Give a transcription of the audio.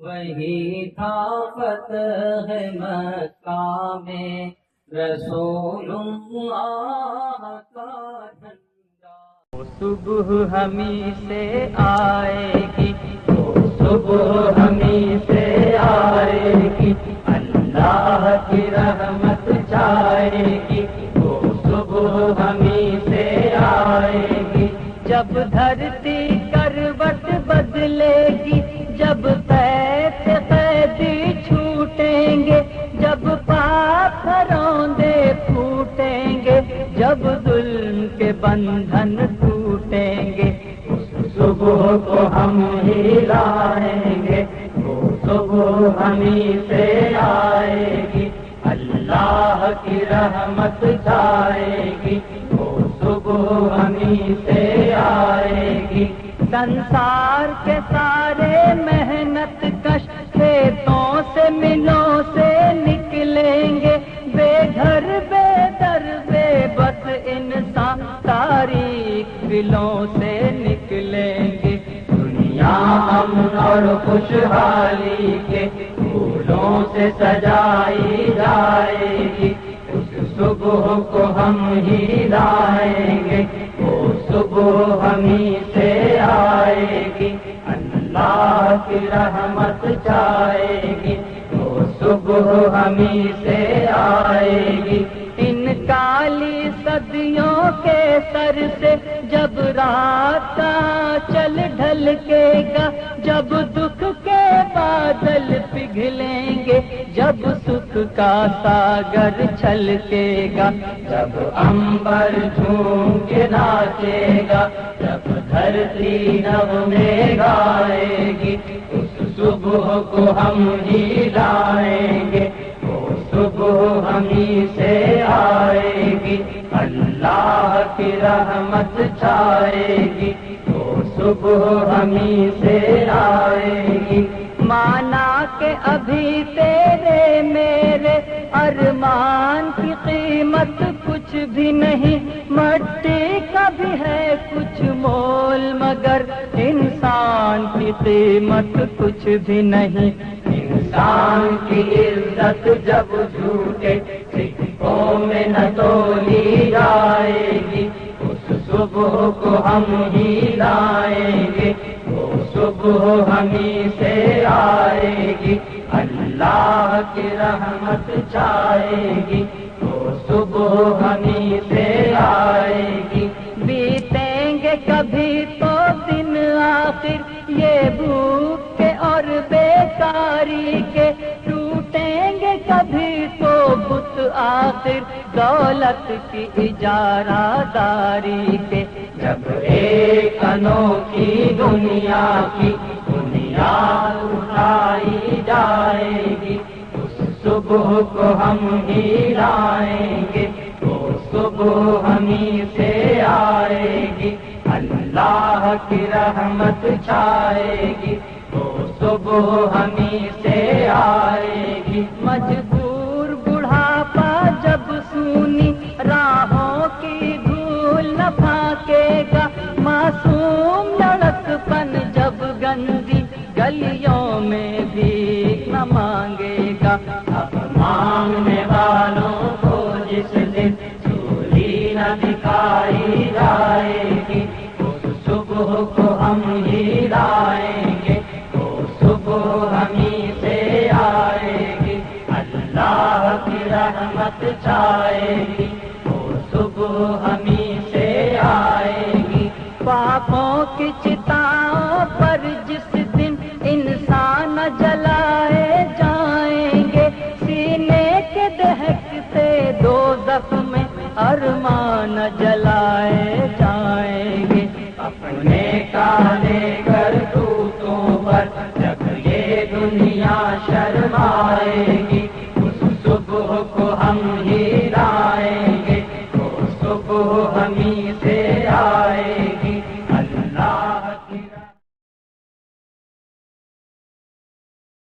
وہی تھا فتح مکہ میں رسول اللہ کا جھنڈا. وہ صبح ہمیں سے آئے گی، وہ صبح ہمیں سے آئے گی، اللہ کی رحمت چھائے گی، وہ صبح ہمیں سے آئے گی. جب دھرتی کروٹ بدلے گی، جب قید قیدی چھوٹیں گے، جب پاک روندے پھوٹیں گے، جب ظلم کے بندھن ٹوٹیں گے، اس صبح کو ہم ہی لائیں گے، وہ صبح ہمیں سے آئے گی، اللہ کی رحمت چھائے گی، وہ صبح ہمیں سے آئے گی. سنسار کے سارے محنت کش کھیتوں سے ملوں سے نکلیں گے، بے گھر بے در بے بس انسان تاریک دلوں سے نکلیں گے. دنیا امن اور خوشحالی کے پھولوں سے سجائی جائے گی، اس صبح کو ہم ہی لائیں گے، وہ صبح ہمیں سے آئے گی، اللہ کی رحمت چھائے گی، وہ صبح ہمیں سے آئے گی. ان کالی صدیوں کے سر سے جب رات کا چل ڈھلکے گا، جب دکھ کے بادل پگھلیں گے، جب سکھ کا ساگر چھلکے گا، جب عنبر جھوم کے ناچے گا، جب دھرتی نغمے گائے گی، اس صبح کو ہم ہی لائیں گے، وہ صبح ہمیں سے آئے گی، اللہ کی رحمت چھائے گی، وہ صبح ہمیں سے آئے گی. مانا کہ ابھی تیرے میرے ارمان کی قیمت کچھ بھی نہیں، مٹی کا بھی ہے کچھ مول، مگر انسان کی قیمت کچھ بھی نہیں. انسان کی عزت جب جھوٹے سکوں میں نہ تولی جائے گی، اس صبح کو ہم ہی لائیں گے، وہ صبح ہمیں سے آئے گی، اللہ کی رحمت چھائے گی، وہ صبح ہمیں سے آئے گی. بیتیں گے کبھی تو دن آخر یہ بھوک کے اور بیکاری کے، ٹوٹیں گے کبھی تو بت آخر دولت کی اجارہ داری کے. جب ایک انوکھی دنیا کی بنیاد اٹھائی جائے گی، اس صبح کو ہم ہی لائیں گے، وہ صبح ہمیں سے آئے گی، اللہ کی رحمت چھائے گی، وہ صبح ہمیں سے آئے گی. مجبور بڑھاپا جب سونی راہوں کی دھول نہ پھانکے گا، معصوم لڑکپن جب گندی گلیوں میں بھی نہ مانگے گا، اب مانگنے والوں کو جس دن چولی نہ دکھائی جائے گی، اس صبح کو ہم ہی لائیں گے، وہ صبح ہمیں سے آئے گی، اللہ کی رحمت چھائے گی، وہ صبح ہمیں سے آئے گی. پاپوں کی چتاؤں پر جس دن انسان جلائے جائیں گے، سینے کے دہکتے دوزخ میں ارمان جلائے جائیں گے. اپنے کالے کرتوتوں پر جب یہ دنیا شرمائے گی، اس صبح کو ہم ہی